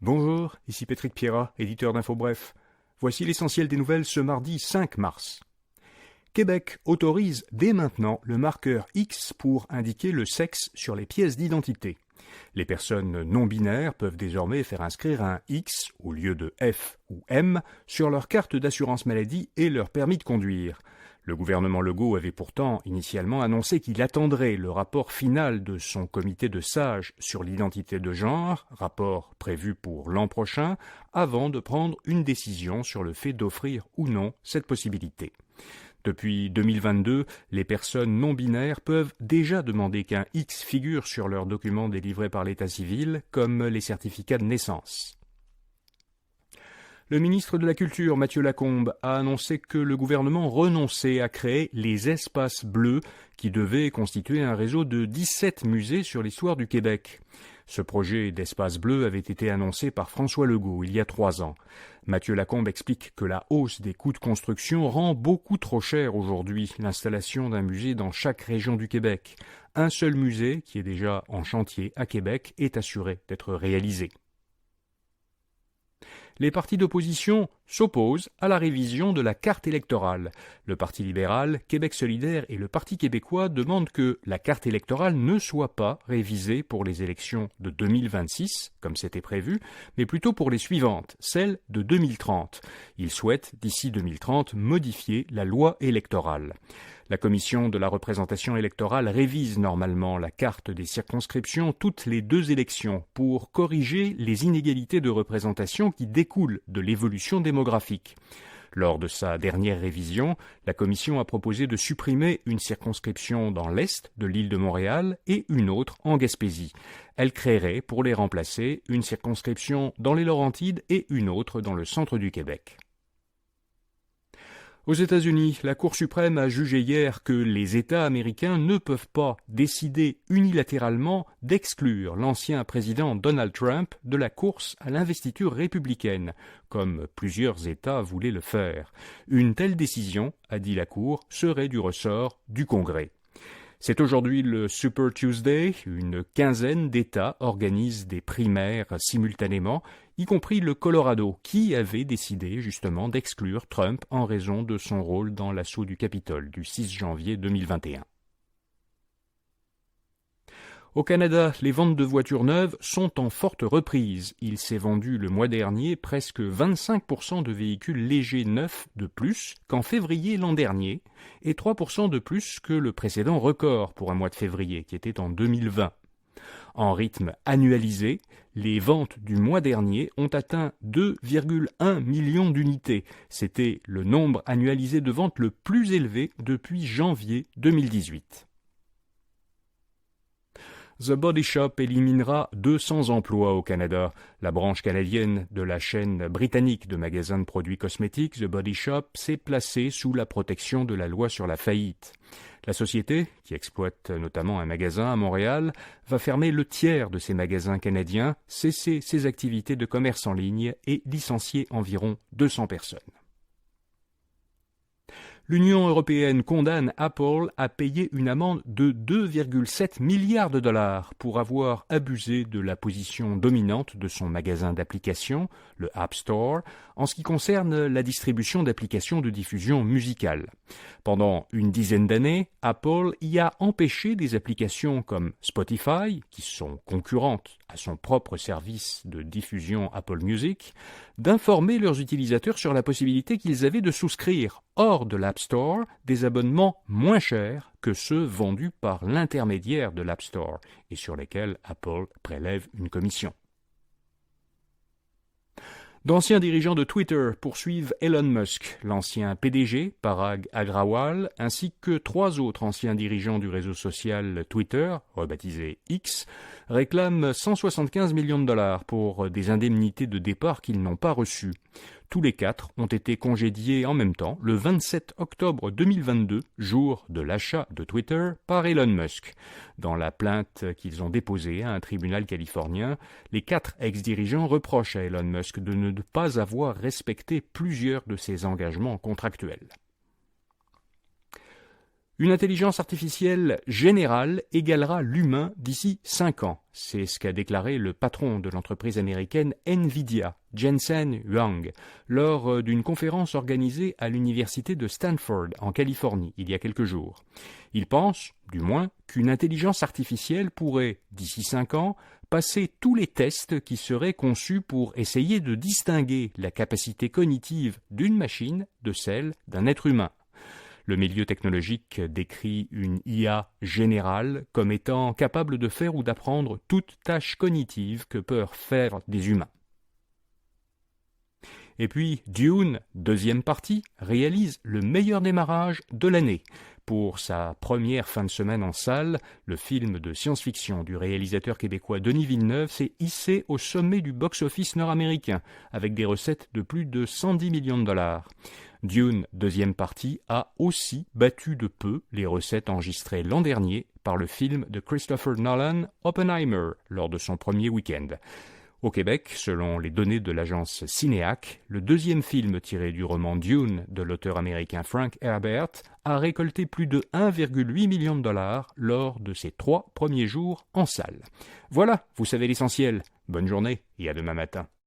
Bonjour, ici Patrick Pierrat, éditeur d'Info Bref. Voici l'essentiel des nouvelles ce mardi 5 mars. Québec autorise dès maintenant le marqueur X pour indiquer le sexe sur les pièces d'identité. Les personnes non binaires peuvent désormais faire inscrire un X au lieu de F ou M sur leur carte d'assurance maladie et leur permis de conduire. Le gouvernement Legault avait pourtant initialement annoncé qu'il attendrait le rapport final de son comité de sages sur l'identité de genre, rapport prévu pour l'an prochain, avant de prendre une décision sur le fait d'offrir ou non cette possibilité. Depuis 2022, les personnes non binaires peuvent déjà demander qu'un X figure sur leurs documents délivrés par l'État civil, comme les certificats de naissance. Le ministre de la Culture, Mathieu Lacombe, a annoncé que le gouvernement renonçait à créer les espaces bleus qui devaient constituer un réseau de 17 musées sur l'histoire du Québec. Ce projet d'espace bleu avait été annoncé par François Legault il y a 3 ans. Mathieu Lacombe explique que la hausse des coûts de construction rend beaucoup trop cher aujourd'hui l'installation d'un musée dans chaque région du Québec. Un seul musée, qui est déjà en chantier à Québec, est assuré d'être réalisé. Les partis d'opposition s'opposent à la révision de la carte électorale. Le Parti libéral, Québec solidaire et le Parti québécois demandent que la carte électorale ne soit pas révisée pour les élections de 2026, comme c'était prévu, mais plutôt pour les suivantes, celles de 2030. Ils souhaitent, d'ici 2030, modifier la loi électorale. La commission de la représentation électorale révise normalement la carte des circonscriptions toutes les 2 élections pour corriger les inégalités de représentation qui découlent de l'évolution démographique. Lors de sa dernière révision, la commission a proposé de supprimer une circonscription dans l'est de l'île de Montréal et une autre en Gaspésie. Elle créerait, pour les remplacer, une circonscription dans les Laurentides et une autre dans le centre du Québec. Aux États-Unis, la Cour suprême a jugé hier que les États américains ne peuvent pas décider unilatéralement d'exclure l'ancien président Donald Trump de la course à l'investiture républicaine, comme plusieurs États voulaient le faire. Une telle décision, a dit la Cour, serait du ressort du Congrès. C'est aujourd'hui le Super Tuesday, une quinzaine d'États organisent des primaires simultanément, y compris le Colorado, qui avait décidé justement d'exclure Trump en raison de son rôle dans l'assaut du Capitole du 6 janvier 2021. Au Canada, les ventes de voitures neuves sont en forte reprise. Il s'est vendu le mois dernier presque 25% de véhicules légers neufs de plus qu'en février l'an dernier et 3% de plus que le précédent record pour un mois de février qui était en 2020. En rythme annualisé, les ventes du mois dernier ont atteint 2,1 millions d'unités. C'était le nombre annualisé de ventes le plus élevé depuis janvier 2018. The Body Shop éliminera 200 emplois au Canada. La branche canadienne de la chaîne britannique de magasins de produits cosmétiques, The Body Shop, s'est placée sous la protection de la loi sur la faillite. La société, qui exploite notamment un magasin à Montréal, va fermer le tiers de ses magasins canadiens, cesser ses activités de commerce en ligne et licencier environ 200 personnes. L'Union européenne condamne Apple à payer une amende de 2,7 milliards de dollars pour avoir abusé de la position dominante de son magasin d'applications, le App Store, en ce qui concerne la distribution d'applications de diffusion musicale. Pendant une dizaine d'années, Apple y a empêché des applications comme Spotify, qui sont concurrentes à son propre service de diffusion Apple Music, d'informer leurs utilisateurs sur la possibilité qu'ils avaient de souscrire hors de l'App Store des abonnements moins chers que ceux vendus par l'intermédiaire de l'App Store et sur lesquels Apple prélève une commission. D'anciens dirigeants de Twitter poursuivent Elon Musk, l'ancien PDG, Parag Agrawal, ainsi que 3 autres anciens dirigeants du réseau social Twitter, rebaptisé X, réclament 175 millions de dollars pour des indemnités de départ qu'ils n'ont pas reçues. Tous les 4 ont été congédiés en même temps le 27 octobre 2022, jour de l'achat de Twitter par Elon Musk. Dans la plainte qu'ils ont déposée à un tribunal californien, les 4 ex-dirigeants reprochent à Elon Musk de ne pas avoir respecté plusieurs de ses engagements contractuels. Une intelligence artificielle générale égalera l'humain d'ici 5 ans. C'est ce qu'a déclaré le patron de l'entreprise américaine Nvidia, Jensen Huang, lors d'une conférence organisée à l'université de Stanford, en Californie, il y a quelques jours. Il pense, du moins, qu'une intelligence artificielle pourrait, d'ici 5 ans, passer tous les tests qui seraient conçus pour essayer de distinguer la capacité cognitive d'une machine de celle d'un être humain. Le milieu technologique décrit une IA générale comme étant capable de faire ou d'apprendre toute tâche cognitive que peuvent faire des humains. Et puis Dune, deuxième partie, réalise le meilleur démarrage de l'année. Pour sa première fin de semaine en salle, le film de science-fiction du réalisateur québécois Denis Villeneuve s'est hissé au sommet du box-office nord-américain, avec des recettes de plus de 110 millions de dollars. Dune, deuxième partie, a aussi battu de peu les recettes enregistrées l'an dernier par le film de Christopher Nolan, Oppenheimer, lors de son premier week-end. Au Québec, selon les données de l'agence Cinéac, le deuxième film tiré du roman Dune de l'auteur américain Frank Herbert a récolté plus de 1,8 million de dollars lors de ses 3 premiers jours en salle. Voilà, vous savez l'essentiel. Bonne journée et à demain matin.